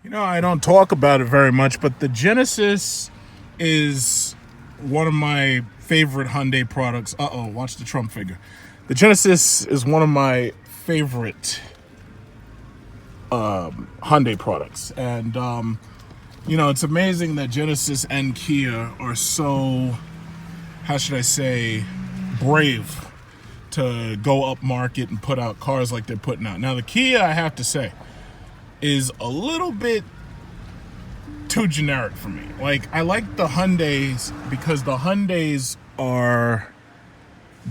You know, I don't talk about it very much, but the Genesis is one of my favorite Hyundai products. Uh-oh, watch the Trump figure. The Genesis is one of my favorite Hyundai products. And, you know, it's amazing that Genesis and Kia are so, how should I say, brave to go up market and put out cars like they're putting out. Now, the Kia, I have to say, is a little bit too generic for me. Like, I like the Hyundais because the Hyundais are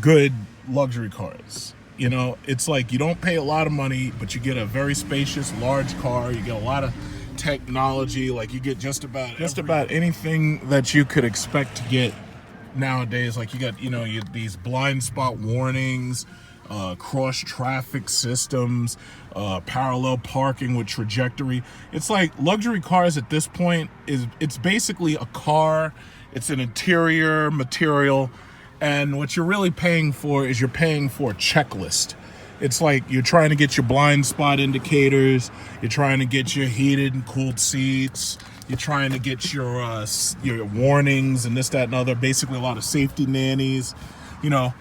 good luxury cars. You know, it's like you don't pay a lot of money, but you get a very spacious, large car. You get a lot of technology. Like, you get just about anything that you could expect to get nowadays. Like, you got, you know, these blind spot warnings, cross traffic systems, parallel parking with trajectory. It's like luxury cars at this point it's basically a car. It's an interior material, and what you're really paying for is you're paying for a checklist. It's like you're trying to get your blind spot indicators, you're trying to get your heated and cooled seats, you're trying to get your warnings and this, that, and other. Basically, a lot of safety nannies, you know.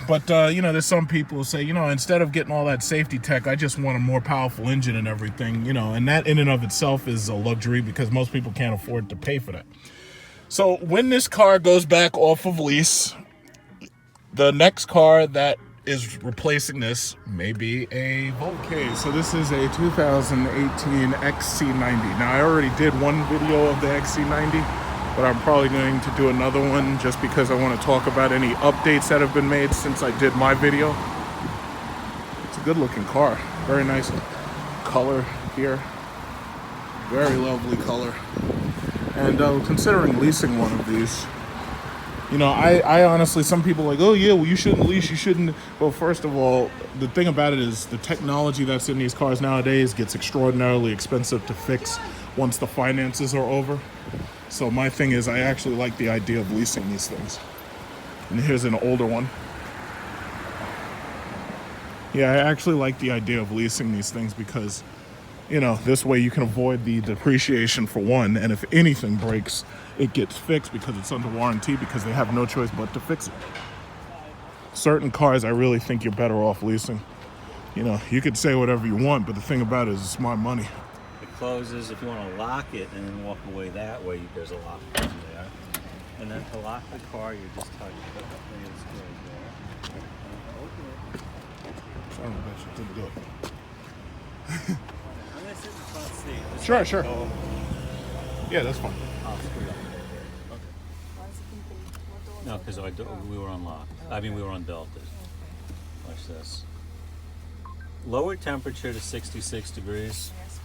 But, you know, there's some people who say, you know, instead of getting all that safety tech, I just want a more powerful engine and everything, you know, and that in and of itself is a luxury because most people can't afford to pay for that. So when this car goes back off of lease, the next car that is replacing this may be a VOLVO. Okay, so this is a 2018 XC90. Now, I already did one video of the XC90, but I'm probably going to do another one just because I want to talk about any updates that have been made since I did my video. It's a good looking car. Very nice color here. Very lovely color. And considering leasing one of these, you know, I honestly, some people are like, oh yeah, well you shouldn't lease, you shouldn't. Well, first of all, the thing about it is the technology that's in these cars nowadays gets extraordinarily expensive to fix once the finances are over. So my thing is, I actually like the idea of leasing these things. And here's an older one. Yeah, I actually like the idea of leasing these things because, you know, this way you can avoid the depreciation for one, and if anything breaks, it gets fixed because it's under warranty because they have no choice but to fix it. Certain cars, I really think you're better off leasing. You know, you could say whatever you want, but the thing about it is it's my money. It closes. If you want to lock it and then walk away that way, there's a lock button there. And then to lock the car, you just touch it. Sorry, I should didn't do it. I'm going to sit in the front seat. Sure, sure. Yeah, that's fine. I'll screw up. No, because we were unlocked. I mean, we were unbelted. Watch this. Lower temperature to 66 degrees. Yes,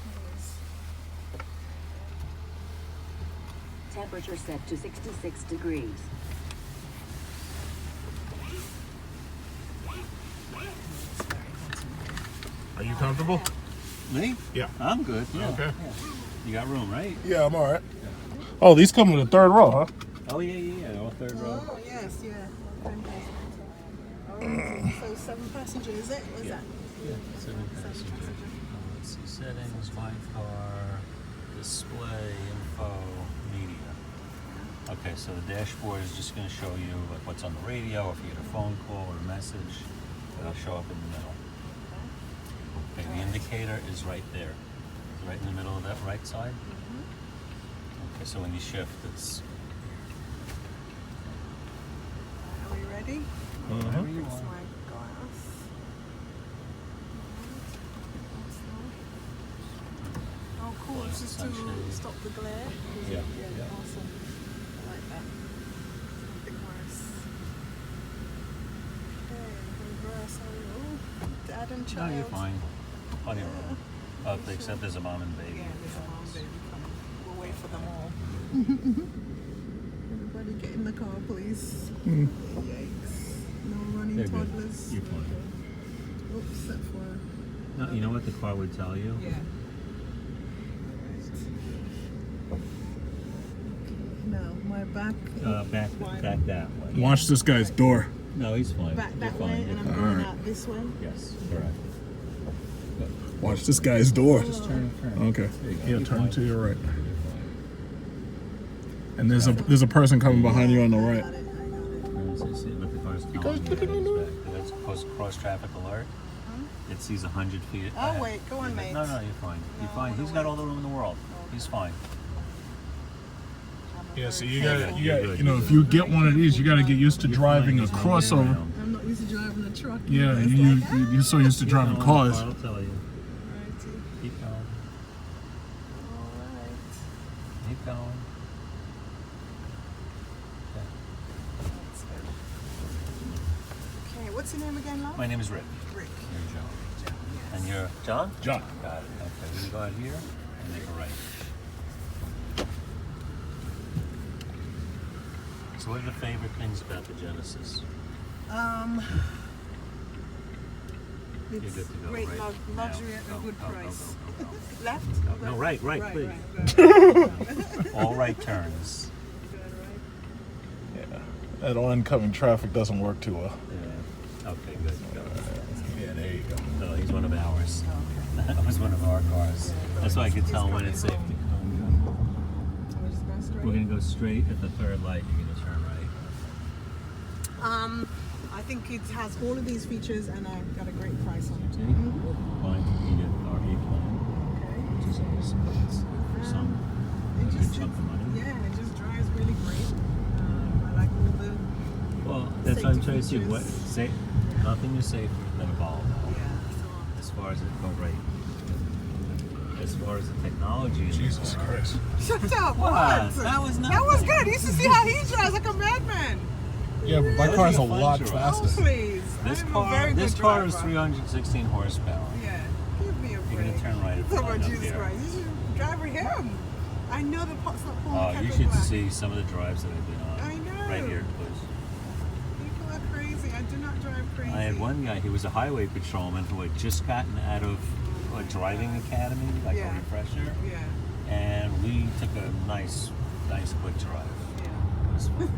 please. Temperature set to 66 degrees. Are you comfortable? Me? Yeah. I'm good. Yeah. Okay. Yeah. You got room, right? Yeah, I'm all right. Oh, these come with a third row, huh? Oh, yeah. All third row. Oh, yes, yeah. So 7 passengers, is it? Was that? Yeah, 7 passenger. Let's see, settings, my car, display, info, media. Okay, so the dashboard is just going to show you like what's on the radio, if you get a phone call or a message, it'll show up in the middle. Okay, the indicator is right there, right in the middle of that right side. Okay, so when you shift, it's... Are we ready? Whatever you That's want. my glass. Oh, cool. It's just to stop the glare. Yeah. Awesome. I like that. Something worse. Okay, reverse. Oh, dad and No, child. you're fine. Plenty of room. Except there's a mom and baby. Yeah, there's a mom and baby coming. We'll wait for them all. Everybody get in the car, please. Yikes. No running They're good. toddlers. You're fine. Oops, that for... No, you know what the car would tell you? Yeah. No, my back. Back that way. Watch this guy's door. No, he's fine. Back You're that fine. way, You're and I'm fine. going Alright. out this way. Yes, correct. Watch Watch this guy's door. Turn. Okay. There you go. Yeah, Keep turn going. to your right. And there's a person coming behind you on the right. See, look, the car's telling me that it's back. That's cross traffic alert. It sees 100 feet. Oh, ahead. wait, go on, mate. No, you're fine. You're fine. He's got all the room in the world. He's fine. Yeah, so You're good. you know, if you get one of these, you got to get used to driving a He's moving crossover. around. I'm not used to driving a truck. Yeah, It's you're like, so used to driving No, cars. I'll tell you. Alrighty. Keep going. Alright. Keep going. That's good. Okay, what's your name again, love? My name is Rick. Rick. You're John. John, yes. And you're John? John. Got it. Okay, we can go out here and make a right. So what are the favorite things about the Genesis? You're It's good to go. great right luxury now. at a good Go. price. Go. Left? No, right, please. Right. All right turns. Good, right? Yeah, that oncoming traffic doesn't work too well. Yeah. Okay, good. Go. Yeah, there you go. No, he's one of ours. That was one of our cars. That's why I could tell when it's safe to come. So we're just going straight? We're gonna go straight at the third light. You're gonna turn right. I think it has all of these features and I got a great price on it. See? Fine. You get our A plan, Okay. which is always good for some It a good just, chunk of money. yeah, it just drives really great. I like all the, Well, that's what I'm trying to see. Safety What features. say? Nothing is safer than a Volvo. yeah. As far as it go right. As far as the technology. in the Jesus car. Christ. Shut up! What? What? That was That was nothing. good. You used to see how he drives like a madman. Yeah, but my Those car's are a fun lot drives. Oh, faster. please. This I'm a car, very this good car is driver. 316 horsepower. Yeah, give me a break. You're gonna turn right at the Oh, line my up Jesus here. Christ. You should drive with him. I know the pot's not pulling Oh, the you kettle should black. see some of the drives that I've been on. I know. Right here, please. People are crazy. I do not drive crazy. I had one guy, he was a highway patrolman who had just gotten out of a driving academy, like Yeah. a refresher, Yeah. and we took a nice quick drive. Yeah. It was fun.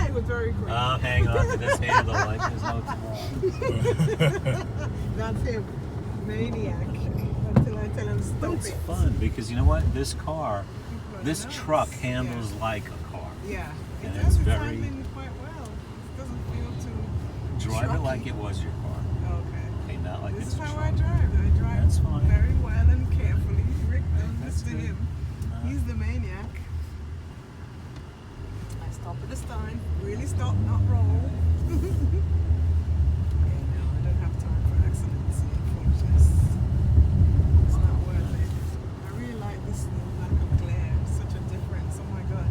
It was very quick. I'm hanging on to this handle like there's no tomorrow. That's him. Maniac. Until I tell him stop But it's it. fun because you know what? This car, People are this nuts. truck handles Yeah. like a car. Yeah. It And does. it's It's very- handling quite well. It doesn't feel too Drive it trucky. like it was your car. Okay. Okay, not like This it's is a how truck. I drive. I drive That's fine. very well and carefully. Rick, don't That's listen to good. him. No. He's the maniac. I stop at a sign. Really stop, not roll. Okay, no, I don't have time for accidents and foolishness. It's not worth it. I really like this lack of glare. It's such a difference. Oh my god.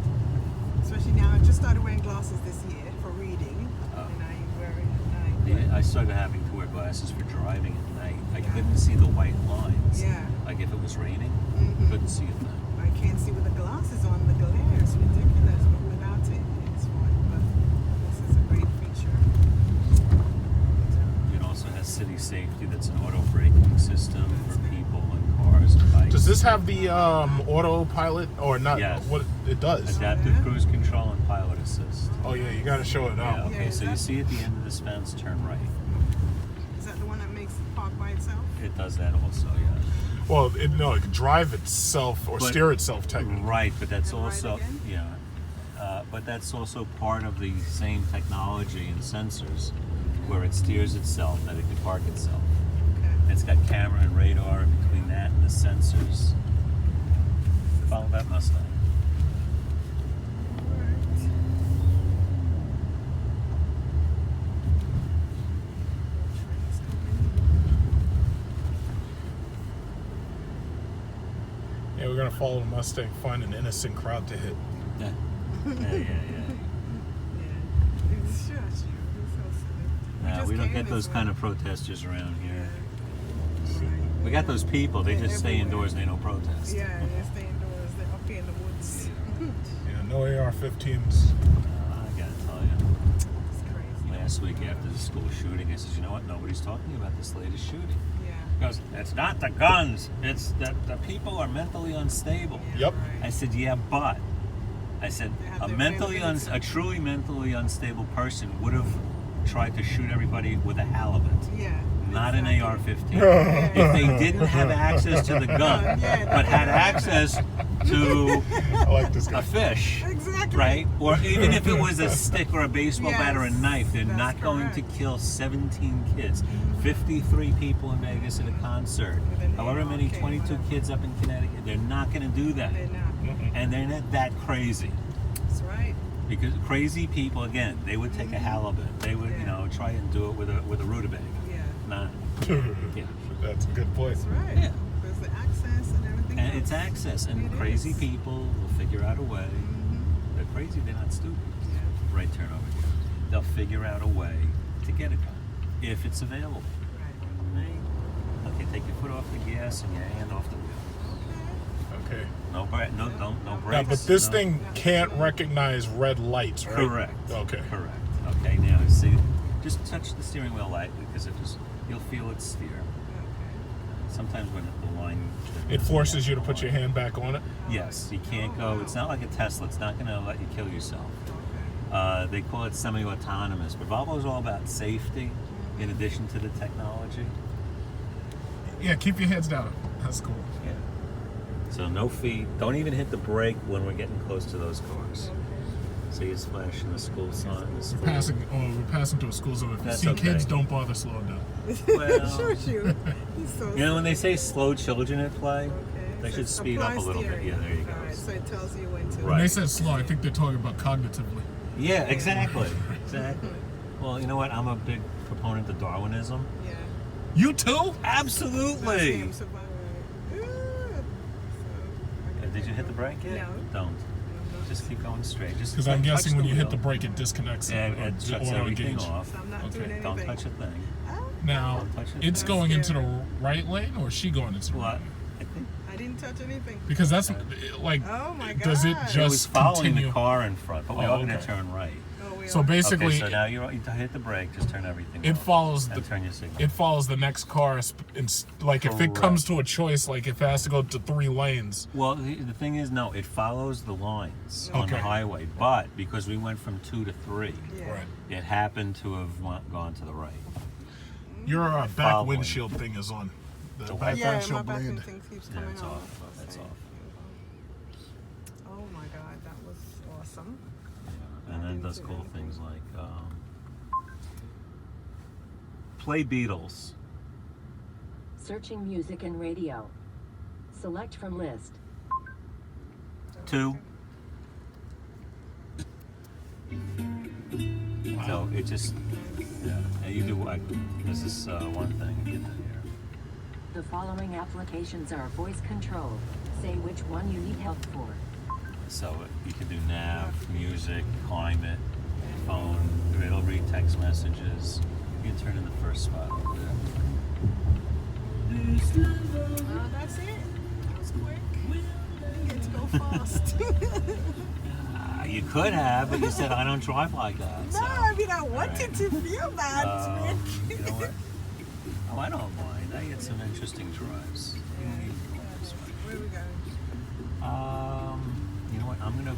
Especially now, I just started wearing glasses this year for reading. Oh. And I wear it at night. Yeah, I started having to wear glasses for driving at night. I couldn't see the white lines. Yeah. Like if it was raining, Mhm. couldn't see it then. I can't see with the glasses on. The glare is ridiculous, but without it, it's fine. But this is a great feature. It also has city safety. That's an auto braking system for people and cars and bikes. Does this have the autopilot or not? Yes. What it does? Adaptive Yeah. cruise control and pilot assist. Oh yeah, you got to show it Yeah, out. okay, Yeah, so you that- see at the end of this fence, turn right. Is that the one that makes it park by itself? It does that also, yeah. Well, it can drive itself or But- steer itself technically. Right, but that's And right also, again? yeah. But that's also part of the same technology and sensors where it steers itself, that it can park itself. Okay. It's got camera and radar in between that and the sensors. Follow that Mustang. Alright. Train's Yeah, we're gonna follow the Mustang, find an innocent crowd to hit. Yeah. Yeah. coming. Yeah. It's shush you. It's so silly. No, just we don't came get those this kind way. of protesters around here. Right. We got those people, they They're just stay everywhere. indoors and they don't protest. Yeah, they stay indoors. They're up here in the woods. Yeah, no AR-15s. I gotta tell you. It's crazy. Last week after the school shooting, I said, you know what? Nobody's talking about this latest shooting. Yeah. Because it's not the guns, it's that the people are mentally unstable. Yep. I said, yeah, but I said They have a their mentally availability. a truly mentally unstable person would have tried to shoot everybody with a halibut. Yeah. not an AR-15. If they didn't have access to the gun, but had access to I like this guy. a fish, Exactly. right? Or even if it was a stick or a baseball bat or a Yes, knife, they're that's not going to correct. kill 17 kids. 53 people in Vegas at a concert. With an However AR, many, okay, 22 whatever. kids up in Connecticut. They're not going to do that. They're not. And they're not that crazy. That's right. Because crazy people, again, they would take a halibut. They would, you know, try and do it with a rutabaga. Yeah. Not, yeah. That's a good point. That's right. Yeah. There's the access and everything. And else. it's access, and It crazy is. people will figure out a way. They're crazy, they're not stupid. Yeah. Right turn over here. They'll figure out a way to get a gun if it's available. Right. Right? Okay, take your foot off the gas and your hand off the wheel. Okay. No brakes. No Now, brakes. but this no- thing can't recognize red lights, right? Correct. Okay. Correct. Okay. Now see, just touch the steering wheel lightly because you'll feel it steer. Sometimes when the line. It forces you to put your hand back on it. Yes, you can't go. It's not like a Tesla. It's not going to let you kill yourself. They call it semi-autonomous, but Volvo is all about safety in addition to the technology. Yeah, keep your heads down. That's cool. Yeah. So no feet. Don't even hit the brake when we're getting close to those cars. See, it's flashing the school sign. The school. We're passing to a school zone. If you That's see okay. kids, don't bother slowing down. Well, Sure, shoot. He's so you know when they say slow children at play, Okay. they So should it's speed up a apply little bit. steering. Yeah, there you go. Alright, so it tells you when to. When they Right. said slow, I think they're talking about cognitively. Yeah, exactly. Exactly. Well, you know what? I'm a big proponent of Darwinism. Yeah. You too? Absolutely. That's him, so, Did you hit the brake yet? No. Don't. Just keep going straight. Just Because I'm touch guessing when you hit wheel. the brake, it disconnects Yeah, the it shuts auto everything gauge. off. So I'm not Okay. doing anything. Don't touch a thing. Now, Don't touch it. it's That's going into the scary. right lane, or is she going into the Well, right? I think I didn't touch anything. Because that's like, Oh my does it God. it was just following continue? the car in front, but we Oh, are going to okay. turn right. Oh, we So are. basically, Okay, so now you hit the brake. Just turn everything it off. follows And the turn your signal. it follows the next car. Like if it comes Correct. to a choice, like if it has to go to 3 lanes. Well, the thing is, no, it follows the lines on the Okay. highway, but because we went from 2 to 3, Yeah. Right. it happened to have gone to the right. Your back Following. windshield thing is on. The what? back Yeah, my windshield bathroom blade. thing keeps Yeah, coming it's off. It's off. Oh my God, that was awesome. And then it does Into cool anything. things like play Beatles. Searching music and radio. Select from list. 2. So it just, yeah. And you do like this is one thing. Get that here. The following applications are voice controlled. Say which one you need help for. So you can do nav, music, climate, phone. It'll read text messages. You can turn in the first spot over there. That's it. That was quick. Didn't get to go fast. You could have, but you said I don't drive like that. No, So. I mean I wanted to feel that, You Rick. know what? Oh, I don't mind. I get some interesting drives. You don't need to go this way. Where are we going? You know what? I'm gonna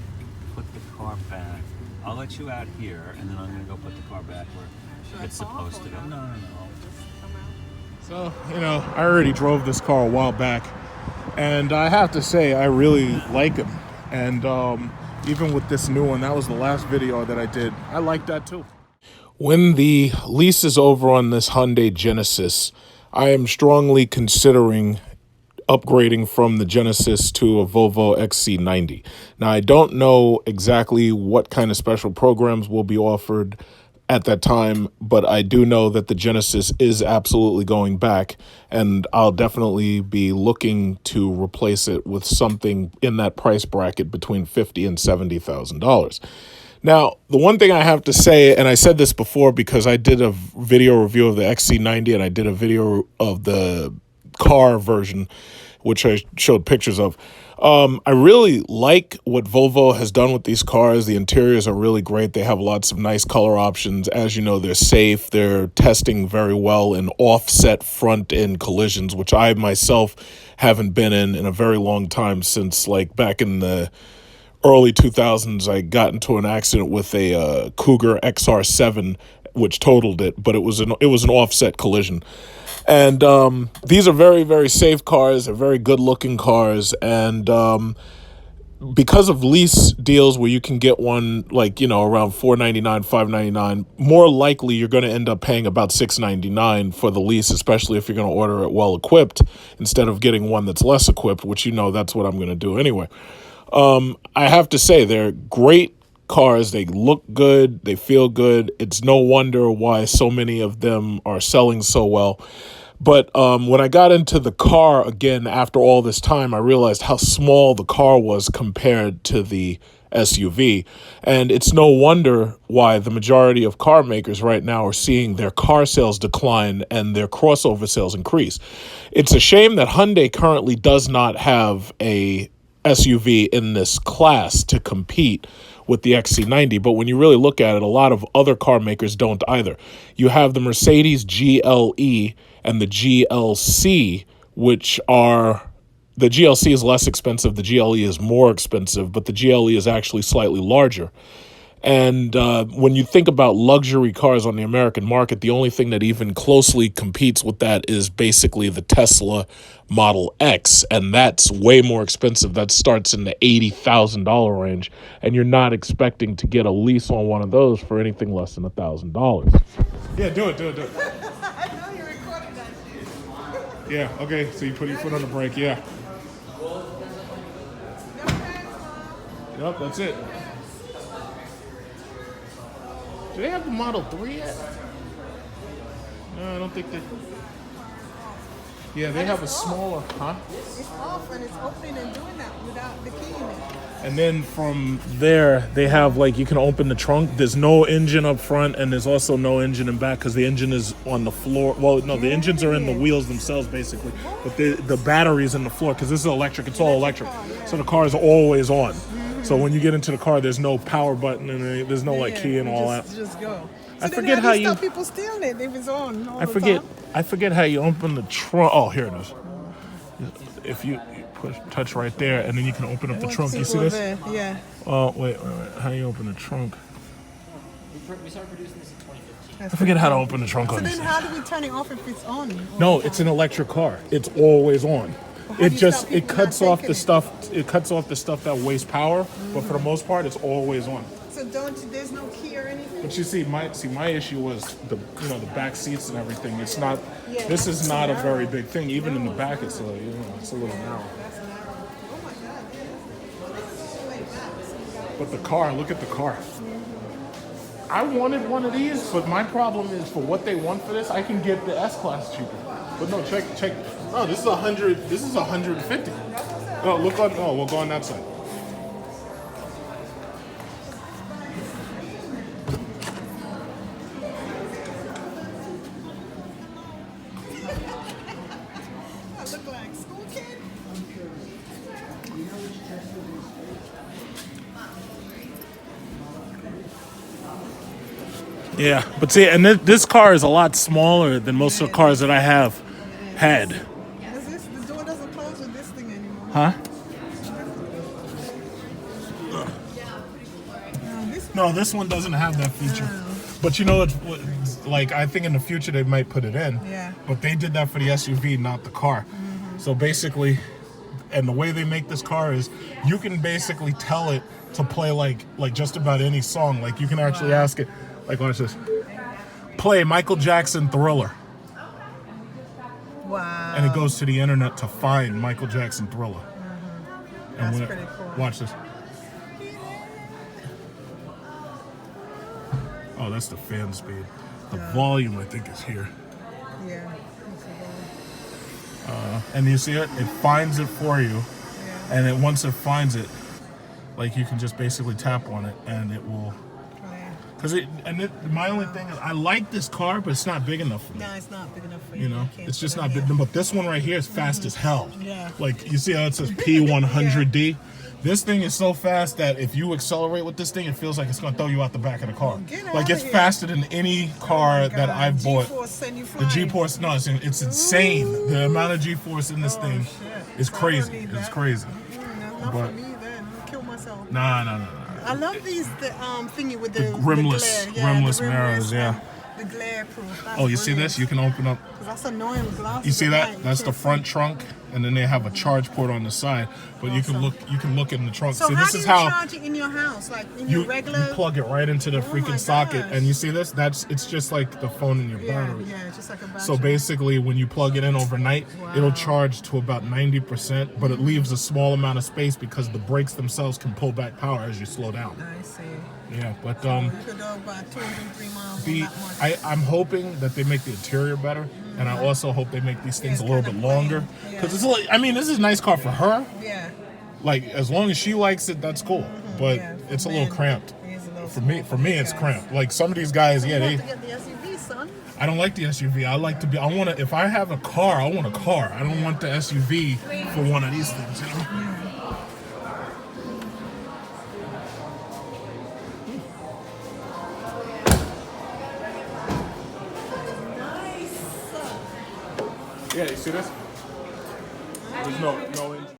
put the car back. I'll let you out here, and then I'm gonna go put the car back where Should I it's park supposed or to go. not? No. Just come out. So, you know, I already drove this car a while back, and I have to say, I really like him. And even with this new one, that was the last video that I did. I like that too. When the lease is over on this Hyundai Genesis, I am strongly considering upgrading from the Genesis to a Volvo XC90. Now, I don't know exactly what kind of special programs will be offered at that time, but I do know that the Genesis is absolutely going back, and I'll definitely be looking to replace it with something in that price bracket between $50,000 and $70,000. Now, the one thing I have to say, and I said this before because I did a video review of the XC90 and I did a video of the car version, which I showed pictures of. I really like what Volvo has done with these cars. The interiors are really great. They have lots of nice color options. As you know, they're safe. They're testing very well in offset front end collisions, which I myself haven't been in a very long time, since like back in the early 2000s. I got into an accident with a Cougar XR7, which totaled it, but it was an offset collision. And these are very, very safe cars. They're very good-looking cars. And because of lease deals where you can get one like, you know, around $499, $599, more likely you're going to end up paying about $699 for the lease, especially if you're going to order it well equipped instead of getting one that's less equipped, which, you know, that's what I'm going to do anyway. I have to say they're great cars. They look good. They feel good. It's no wonder why so many of them are selling so well. But when I got into the car again after all this time, I realized how small the car was compared to the SUV. And it's no wonder why the majority of car makers right now are seeing their car sales decline and their crossover sales increase. It's a shame that Hyundai currently does not have a SUV in this class to compete with the XC90, but when you really look at it, a lot of other car makers don't either. You have the Mercedes GLE and the GLC, which are, the GLC is less expensive, the GLE is more expensive, but the GLE is actually slightly larger. And when you think about luxury cars on the American market, the only thing that even closely competes with that is basically the Tesla Model X, and that's way more expensive. That starts in the $80,000 range, and you're not expecting to get a lease on one of those for anything less than $1,000. Yeah, do it. I know you recorded that shit. Yeah, okay, so you put your foot on the brake, yeah. Yep, that's it. Do they have the Model 3 yet? No, I don't think they... Yeah, they have a smaller... Huh? It's off and it's opening and doing that without the key in it. And then from there, they have, like, you can open the trunk. There's no engine up front, and there's also no engine in back because the engine is on the floor. Well, no, the engines are in the wheels themselves, basically. But the battery's in the floor because this is electric. It's all electric. So the car is always on. So when you get into the car, there's no power button and there's no like key and all that. Just go. So I forget how you stop people stealing it if it's on. All the time? I forget how you open the trunk. Oh, here it is. If you touch right there, and then you can open up the trunk. You see this? Yeah. Oh, wait. How you open the trunk? We started producing this in 2015. I forget how to open the trunk So on then this. how do we turn it off if it's on? No, it's an electric car. It's always on. How do you stop people cuts not off the taking stuff. It cuts off the stuff that wastes power, but for the most part, it's always on. So there's no key or anything? But you see, my issue was the back seats and everything. It's not. Yeah, This that's is not a narrow. very big thing. Even in the back, it's it's a little narrow. That's narrow. Oh my God, yeah. Like that. But the car, look at the car. I wanted one of these, but my problem is for what they want for this, I can get the S-Class cheaper. But no, check. Oh, this is 100. This is 150. No, look on. Oh, we'll go on that side. I look like school kid. Yeah, but see, and this car is a lot smaller than most of the cars that I have had. The door doesn't close with this thing anymore. Huh? No, this one doesn't have that feature. But you know, it's like I think in the future they might put it in. Yeah. But they did that for the SUV, not the car. So basically, and the way they make this car is, you can basically tell it to play like just about any song. Like you can actually ask it, like watch this, play Michael Jackson Thriller, Wow. and it goes to the internet to find Michael Jackson Thriller. And That's when pretty cool. Watch this. Oh, that's the fan speed. The volume, I think, is here. Yeah. And you see it? It finds it for you. Yeah. And then once it finds it, like you can just basically tap on it and it will. Yeah. My only thing is I like this car, but it's not big enough for me. No, it's not big enough for you. You know, You can't it's just put not it big. in. But this one right here is fast as hell. Yeah. Like you see how it says P100D. This thing is so fast that if you accelerate with this thing, it feels like it's gonna throw you out the back of the car. Get Like outta it's here. faster than any car that God, I've bought. G-force send you The flying. G-force, no, it's insane. The amount of G-force in this thing shit. is I don't crazy. need It's that. crazy. Not But- for me then. I'll kill myself. Nah. I love these thingy with the Rimless glare. Yeah, rimless the mirrors, yeah. the glare proof. That's Oh, you see this? You can open up. 'Cause that's annoying with glasses. You see at that? night. That's the Can't front trunk, and then they have a charge port on the side. But you can look in the trunk. So See, how this do is you how charge it in your house? Like in you your regular? plug it right into the Oh freaking my socket, gosh. and you see this? It's just like the phone in your Yeah, battery. yeah, just like a battery. So basically, when you plug it in overnight, it'll Wow. charge to about 90%, but it leaves a small amount of space because the brakes themselves can pull back power as you slow down. I see. Yeah, but You could go about 203 miles on that much. I'm hoping that they make the interior better, and I also hope they make these things Yeah, a little kinda bit longer. plain. Because Yeah. it's like, I mean, this is a nice car for her. Yeah. Like, as long as she likes it, that's cool. But Yeah, it's a for little men, cramped. it is a little For me, small it's guys. cramped. Like some of these guys, yeah, You they. have to get the SUV, son. I don't like the SUV. I like to be. I want to. If I have a car, I want a car. I don't want the SUV for one of these things. You know. Nice. Yeah, you see this? There's no